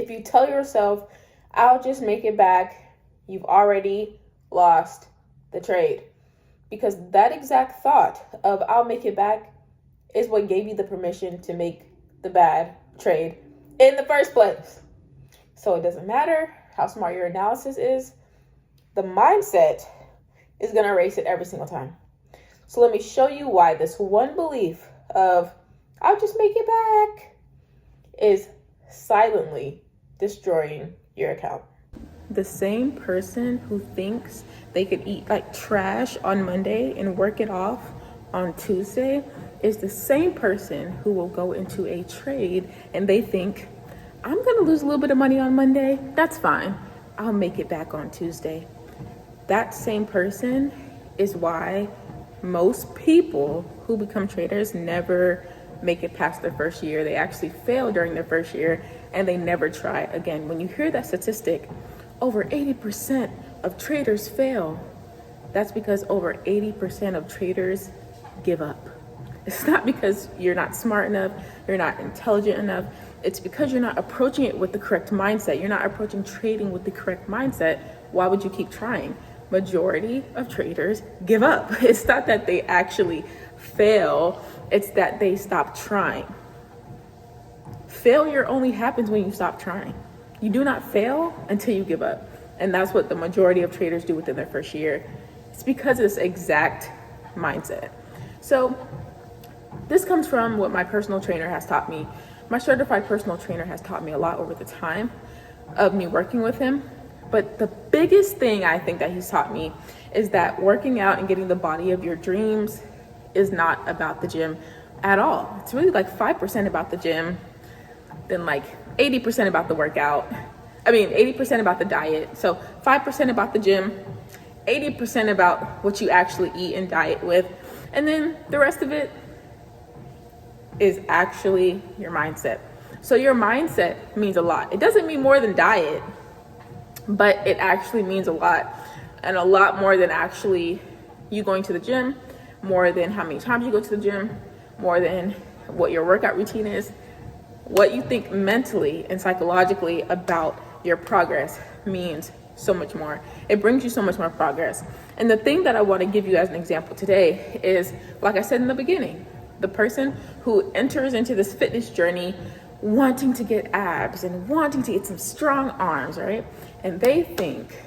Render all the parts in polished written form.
If you tell yourself, I'll just make it back, you've already lost the trade. Because that exact thought of I'll make it back is what gave you the permission to make the bad trade in the first place. So it doesn't matter how smart your analysis is, the mindset is going to erase it every single time. So let me show you why this one belief of I'll just make it back is silently destroying your account. The same person who thinks they could eat like trash on Monday and work it off on Tuesday is the same person who will go into a trade and they think, I'm gonna lose a little bit of money on Monday. That's fine. I'll make it back on Tuesday. That same person is why most people who become traders never make it past their first year. They actually fail during their first year and they never try again. When you hear that statistic, over 80% of traders fail. That's because over 80% of traders give up. It's not because you're not smart enough, you're not intelligent enough. It's because you're not approaching it with the correct mindset. You're not approaching trading with the correct mindset. Why would you keep trying? Majority of traders give up. It's not that they actually fail, it's that they stop trying. Failure only happens when you stop trying. You do not fail until you give up. And that's what the majority of traders do within their first year. It's because of this exact mindset. So this comes from what my personal trainer has taught me. My certified personal trainer has taught me a lot over the time of me working with him. But the biggest thing I think that he's taught me is that working out and getting the body of your dreams is not about the gym at all. It's really like 5% about the gym, then like 80% about the workout. 80% about the diet. So 5% about the gym, 80% about what you actually eat and diet with. And then the rest of it is actually your mindset. So your mindset means a lot. It doesn't mean more than diet, but it actually means a lot, and a lot more than actually you going to the gym, more than how many times you go to the gym, more than what your workout routine is. What you think mentally and psychologically about your progress means so much more. It brings you so much more progress. And the thing that I want to give you as an example today is, like I said in the beginning, the person who enters into this fitness journey wanting to get abs and wanting to get some strong arms, right? And they think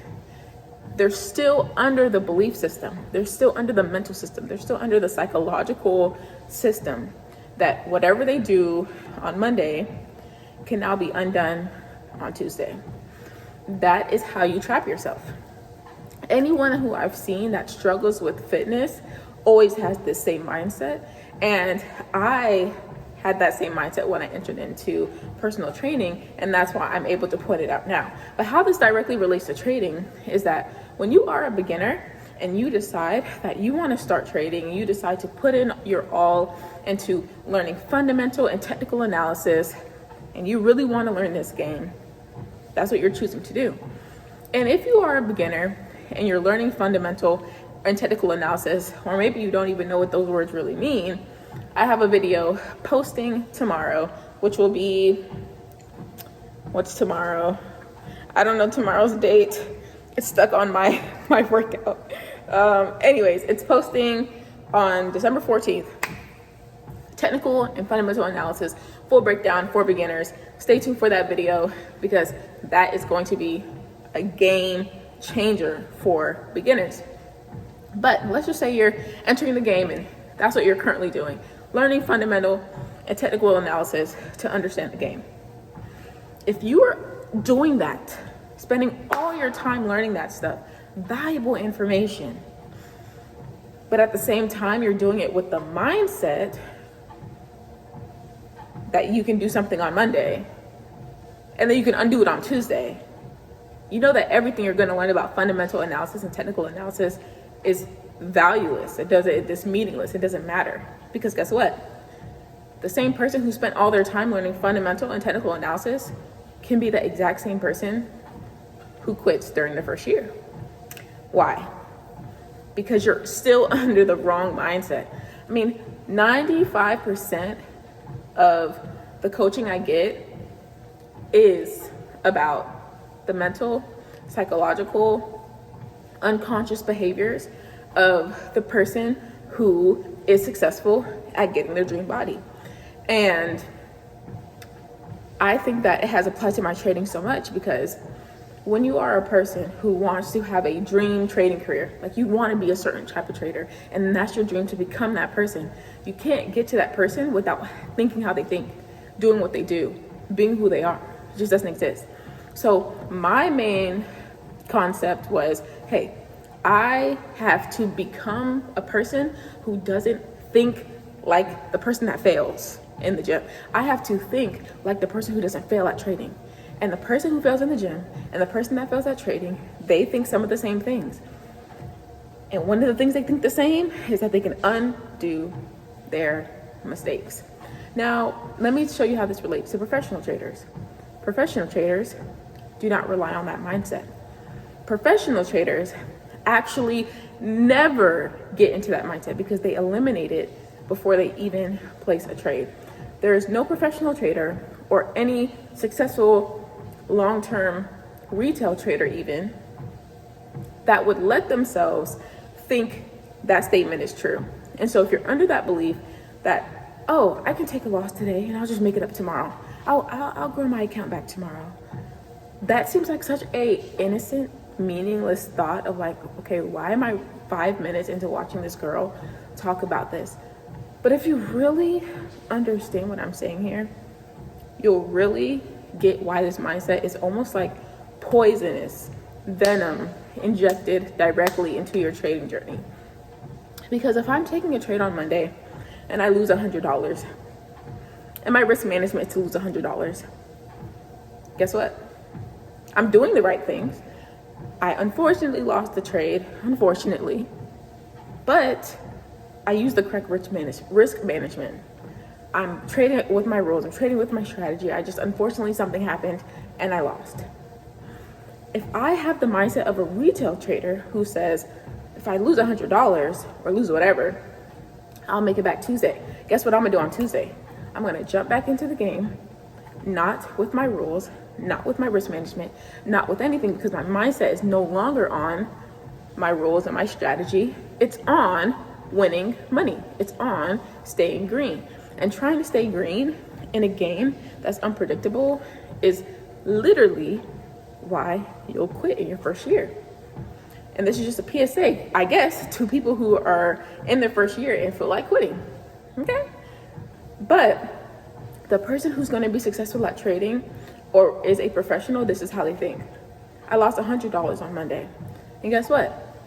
they're still under the belief system. They're still under the mental system. They're still under the psychological system that whatever they do on Monday can now be undone on Tuesday. That is how you trap yourself. Anyone who I've seen that struggles with fitness always has this same mindset. And I had that same mindset when I entered into personal training, and that's why I'm able to point it out now. But how this directly relates to trading is that when you are a beginner and you decide that you want to start trading, and you decide to put in your all into learning fundamental and technical analysis, and you really want to learn this game, that's what you're choosing to do. And if you are a beginner and you're learning fundamental and technical analysis, or maybe you don't even know what those words really mean, I have a video posting tomorrow, which will be, what's tomorrow? I don't know tomorrow's date. It's stuck on my workout. Anyways, it's posting on December 14th. Technical and fundamental analysis, full breakdown for beginners. Stay tuned for that video because that is going to be a game changer for beginners. But let's just say you're entering the game and that's what you're currently doing, learning fundamental and technical analysis to understand the game. If you are doing that, spending all your time learning that stuff, valuable information, but at the same time you're doing it with the mindset that you can do something on Monday and then you can undo it on Tuesday, you know that everything you're going to learn about fundamental analysis and technical analysis is valueless. It's meaningless. It doesn't matter. Because guess what? The same person who spent all their time learning fundamental and technical analysis can be the exact same person who quits during the first year. Why? Because you're still under the wrong mindset. 95% of the coaching I get is about the mental, psychological, unconscious behaviors of the person who is successful at getting their dream body. And I think that it has applied to my trading so much, because when you are a person who wants to have a dream trading career, like you want to be a certain type of trader, and that's your dream to become that person, you can't get to that person without thinking how they think, doing what they do, being who they are. It just doesn't exist. So my main concept was, hey, I have to become a person who doesn't think like the person that fails in the gym. I have to think like the person who doesn't fail at trading. And the person who fails in the gym and the person that fails at trading, they think some of the same things. And one of the things they think the same is that they can undo their mistakes. Now, let me show you how this relates to professional traders. Professional traders do not rely on that mindset. Professional traders actually never get into that mindset because they eliminate it before they even place a trade. There is no professional trader or any successful long-term retail trader even that would let themselves think that statement is true. And so if you're under that belief that, oh, I can take a loss today and I'll just make it up tomorrow, I'll grow my account back tomorrow, that seems like such a innocent, meaningless thought of like, okay, why am I 5 minutes into watching this girl talk about this? But if you really understand what I'm saying here, you'll really get why this mindset is almost like poisonous venom injected directly into your trading journey. Because if I'm taking a trade on Monday and I lose $100 and my risk management is to lose $100, guess what? I'm doing the right things. I unfortunately lost the trade, unfortunately, but I used the correct risk management. I'm trading with my rules, I'm trading with my strategy. Unfortunately, something happened and I lost. If I have the mindset of a retail trader who says, if I lose $100 or lose whatever, I'll make it back Tuesday. Guess what I'm gonna do on Tuesday? I'm gonna jump back into the game, not with my rules, not with my risk management, not with anything, because my mindset is no longer on my rules and my strategy. It's on winning money. It's on staying green. And trying to stay green in a game that's unpredictable is literally why you'll quit in your first year. And this is just a PSA, I guess, to people who are in their first year and feel like quitting, okay? But the person who's gonna be successful at trading or is a professional, this is how they think. I lost $100 on Monday. And guess what?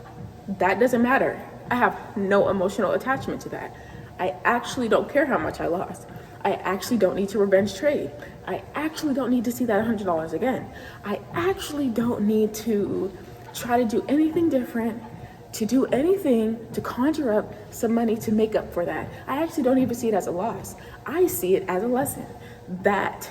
That doesn't matter. I have no emotional attachment to that. I actually don't care how much I lost. I actually don't need to revenge trade. I actually don't need to see that $100 again. I actually don't need to try to do anything different, to do anything to conjure up some money to make up for that. I actually don't even see it as a loss. I see it as a lesson. That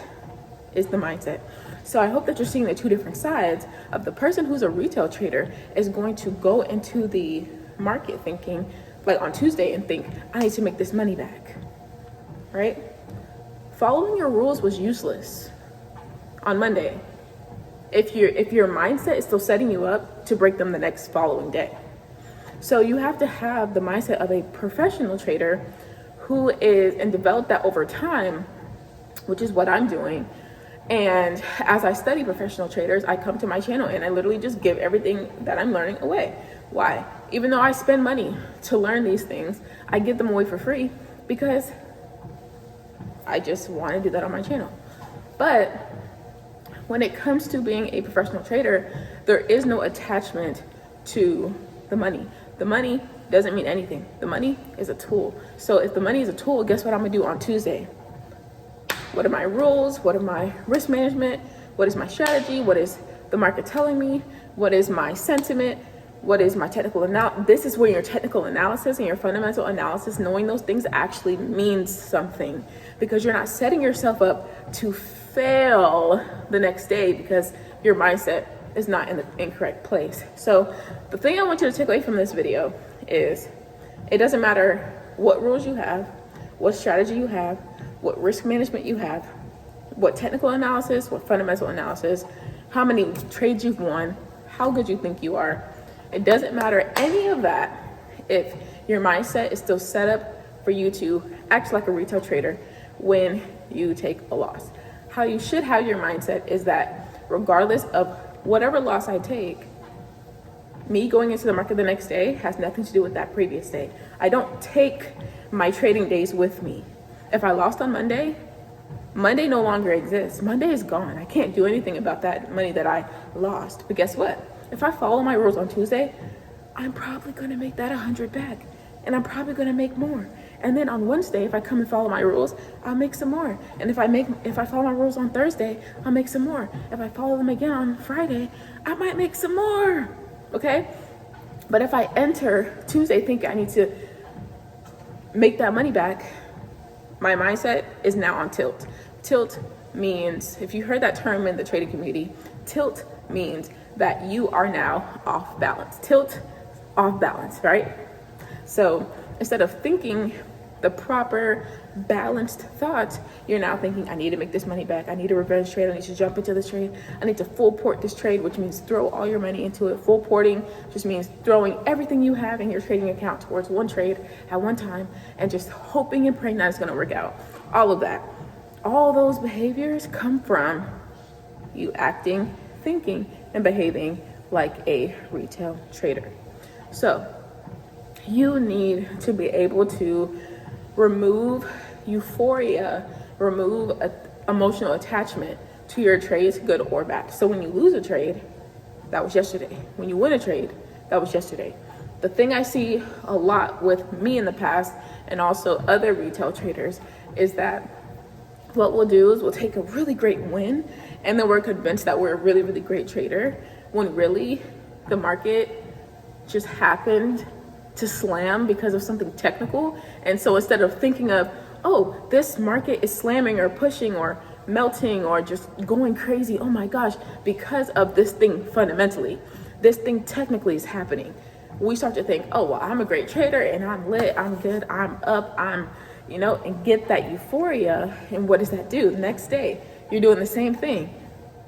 is the mindset. So I hope that you're seeing the two different sides of the person who's a retail trader is going to go into the market thinking, like on Tuesday, and think, I need to make this money back, right? Following your rules was useless on Monday if your mindset is still setting you up to break them the next following day. So you have to have the mindset of a professional trader who is, and develop that over time, which is what I'm doing. And as I study professional traders, I come to my channel and I literally just give everything that I'm learning away. Why? Even though I spend money to learn these things, I give them away for free because I just want to do that on my channel. But when it comes to being a professional trader, there is no attachment to the money. The money doesn't mean anything. The money is a tool. So if the money is a tool, guess what I'm gonna do on Tuesday? What are my rules? What are my risk management? What is my strategy? What is the market telling me? What is my sentiment? What is my technical analysis? This is where your technical analysis and your fundamental analysis, knowing those things actually means something, because you're not setting yourself up to fail the next day because your mindset is not in the incorrect place. So the thing I want you to take away from this video is it doesn't matter what rules you have, what strategy you have, what risk management you have. what technical analysis, what fundamental analysis, how many trades you've won, how good you think you are. It doesn't matter any of that if your mindset is still set up for you to act like a retail trader when you take a loss. How you should have your mindset is that regardless of whatever loss I take, me going into the market the next day has nothing to do with that previous day. I don't take my trading days with me. If I lost on Monday, Monday no longer exists. Monday is gone. I can't do anything about that money that I lost. But guess what? If I follow my rules on Tuesday, I'm probably gonna make that 100 back. And I'm probably gonna make more. And then on Wednesday, if I come and follow my rules, I'll make some more. And if I follow my rules on Thursday, I'll make some more. If I follow them again on Friday, I might make some more. Okay? But if I enter Tuesday thinking I need to make that money back, my mindset is now on tilt. Tilt means, if you heard that term in the trading community, tilt means that you are now off balance. Tilt, off balance, right? So instead of thinking the proper balanced thoughts, you're now thinking, I need to make this money back. I need a revenge trade. I need to jump into this trade. I need to full port this trade, which means throw all your money into it. Full porting just means throwing everything you have in your trading account towards one trade at one time and just hoping and praying that it's going to work out. All of that. All those behaviors come from you acting, thinking, and behaving like a retail trader. So you need to be able to remove euphoria, remove emotional attachment to your trades, good or bad. So when you lose a trade, that was yesterday. When you win a trade, that was yesterday. The thing I see a lot with me in the past and also other retail traders is that what we'll do is we'll take a really great win and then we're convinced that we're a really, really great trader when really the market just happened to slam because of something technical. And so instead of thinking of, oh, this market is slamming or pushing or melting or just going crazy, oh my gosh, because of this thing fundamentally, this thing technically is happening. We start to think, oh, well, I'm a great trader and I'm lit, I'm good, I'm up, and get that euphoria. And what does that do? The next day, you're doing the same thing.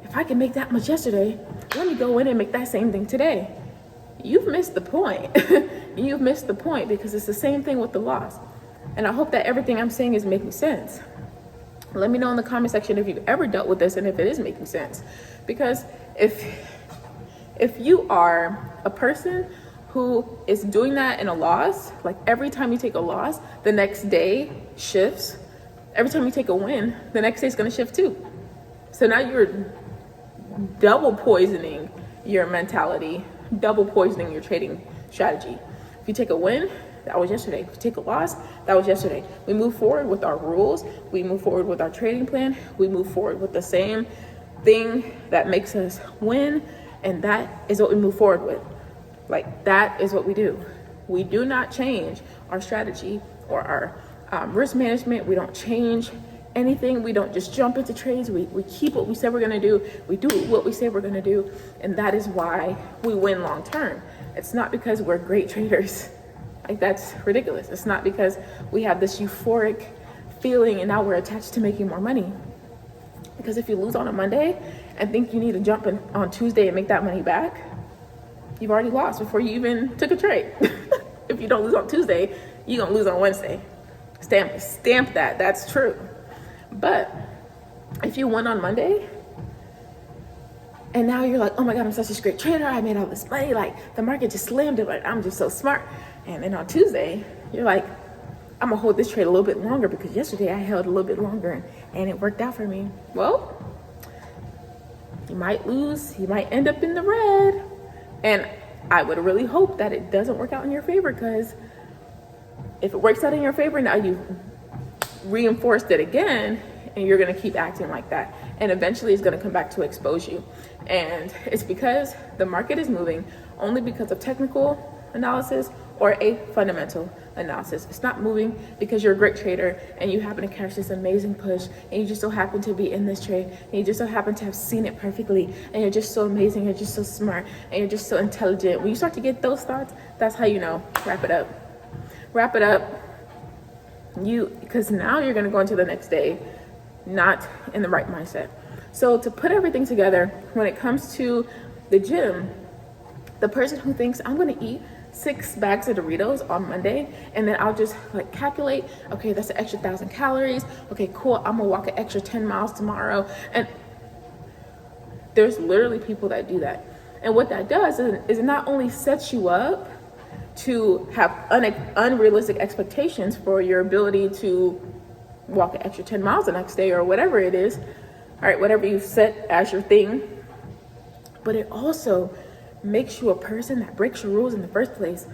If I can make that much yesterday, let me go in and make that same thing today. You've missed the point. You've missed the point because it's the same thing with the loss. And I hope that everything I'm saying is making sense. Let me know in the comment section if you've ever dealt with this and if it is making sense. Because if you are a person who is doing that in a loss, like every time you take a loss, the next day shifts. Every time you take a win, the next day is going to shift too. So now you're double poisoning your mentality, double poisoning your trading strategy. If you take a win, that was yesterday. If you take a loss, that was yesterday. We move forward with our rules. We move forward with our trading plan. We move forward with the same thing that makes us win. And that is what we move forward with. Like, that is what we do. We do not change our strategy or our risk management. We don't change anything. We don't just jump into trades. We keep what we said we're going to do. We do what we say we're going to do. And that is why we win long term. It's not because we're great traders. Like, that's ridiculous. It's not because we have this euphoric feeling and now we're attached to making more money. Because if you lose on a Monday and think you need to jump in on Tuesday and make that money back, you've already lost before you even took a trade. If you don't lose on Tuesday, you're going to lose on Wednesday. Stamp that. That's true. But if you won on Monday and now you're like, oh my God, I'm such a great trader. I made all this money. Like, the market just slammed it. Like, I'm just so smart. And then on Tuesday, you're like, I'm going to hold this trade a little bit longer because yesterday I held a little bit longer and it worked out for me. Well, you might lose. You might end up in the red. And I would really hope that it doesn't work out in your favor, because if it works out in your favor, now you've reinforced it again and you're going to keep acting like that. And eventually it's going to come back to expose you. And it's because the market is moving only because of technical analysis or a fundamental analysis. It's not moving because you're a great trader and you happen to catch this amazing push and you just so happen to be in this trade and you just so happen to have seen it perfectly and you're just so amazing, you're just so smart, and you're just so intelligent. When you start to get those thoughts, that's how you know, wrap it up. Wrap it up. Because now you're going to go into the next day not in the right mindset. So to put everything together, when it comes to the gym, the person who thinks I'm gonna eat 6 bags of Doritos on Monday, and then I'll just like calculate, okay, that's an extra 1,000 calories. Okay, cool, I'm gonna walk an extra 10 miles tomorrow. And there's literally people that do that. And what that does is it not only sets you up to have unrealistic expectations for your ability to walk an extra 10 miles the next day or whatever it is, all right, whatever you've set as your thing, but it also makes you a person that breaks your rules in the first place.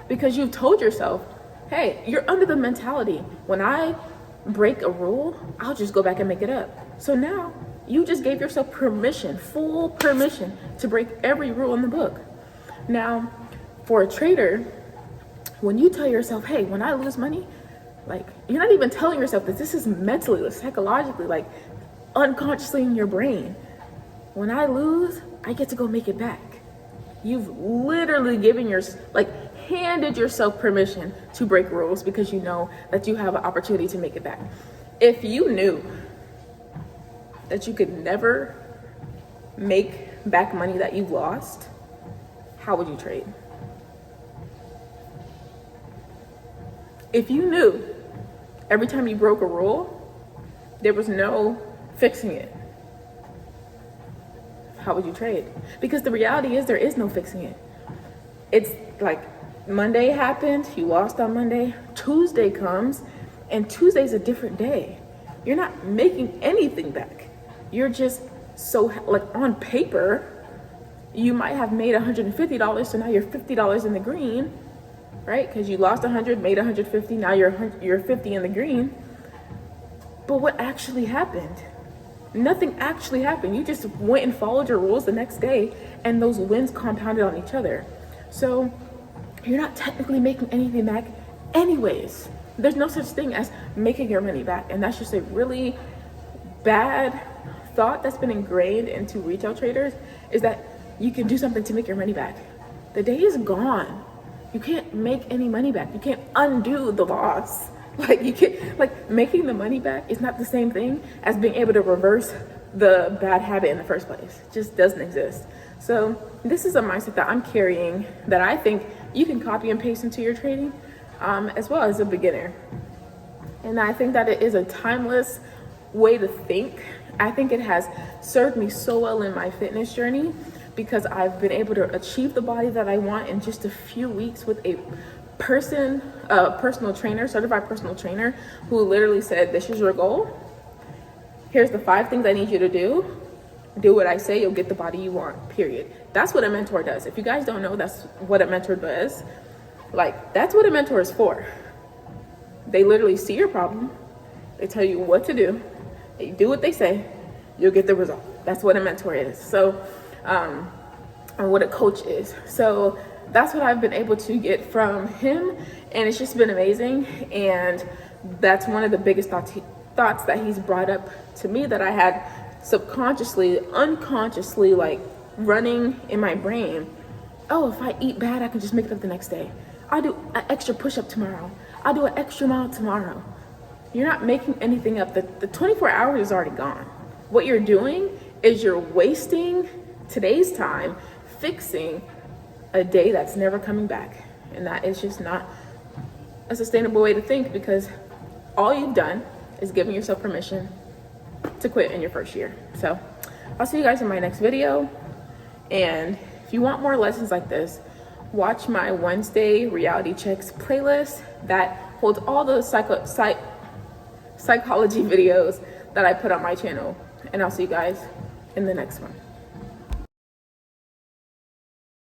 Because you've told yourself, hey, you're under the mentality, when I break a rule, I'll just go back and make it up. So now you just gave yourself permission, full permission, to break every rule in the book. Now, for a trader, when you tell yourself, hey, when I lose money, like, you're not even telling yourself that this is mentally, psychologically, like unconsciously in your brain. When I lose, I get to go make it back. You've literally handed yourself permission to break rules because you know that you have an opportunity to make it back. If you knew that you could never make back money that you've lost, how would you trade? If you knew every time you broke a rule, there was no fixing it, how would you trade? Because the reality is there is no fixing it. It's like Monday happened, you lost on Monday, Tuesday comes, and Tuesday's a different day. You're not making anything back. You're just on paper, you might have made $150, so now you're $50 in the green, right? Because you lost 100, made 150, now you're 50 in the green. But what actually happened? Nothing actually happened. You just went and followed your rules the next day, and those wins compounded on each other. So you're not technically making anything back anyways. There's no such thing as making your money back. And that's just a really bad thought that's been ingrained into retail traders, is that you can do something to make your money back. The day is gone. You can't make any money back. You can't undo the loss. Making the money back is not the same thing as being able to reverse the bad habit in the first place. It just doesn't exist. So this is a mindset that I'm carrying that I think you can copy and paste into your trading, as well as a beginner. And I think that it is a timeless way to think. I think it has served me so well in my fitness journey because I've been able to achieve the body that I want in just a few weeks with a personal trainer, certified personal trainer, who literally said, this is your goal. Here's the 5 things I need you to do. Do what I say, you'll get the body you want, period. That's what a mentor does. If you guys don't know, that's what a mentor does. That's what a mentor is for. They literally see your problem. They tell you what to do. You do what they say, you'll get the result. That's what a mentor is. So, and what a coach is. So that's what I've been able to get from him, and it's just been amazing. And that's one of the biggest thoughts that he's brought up to me that I had subconsciously, unconsciously, running in my brain. Oh, if I eat bad, I can just make it up the next day. I'll do an extra push-up tomorrow. I'll do an extra mile tomorrow. You're not making anything up. The 24 hours is already gone. What you're doing is you're wasting today's time fixing a day that's never coming back. And that is just not a sustainable way to think, because all you've done is giving yourself permission to quit in your first year. So I'll see you guys in my next video. And if you want more lessons like this, watch my Wednesday reality checks playlist that holds all the psychology videos that I put on my channel. And I'll see you guys in the next one.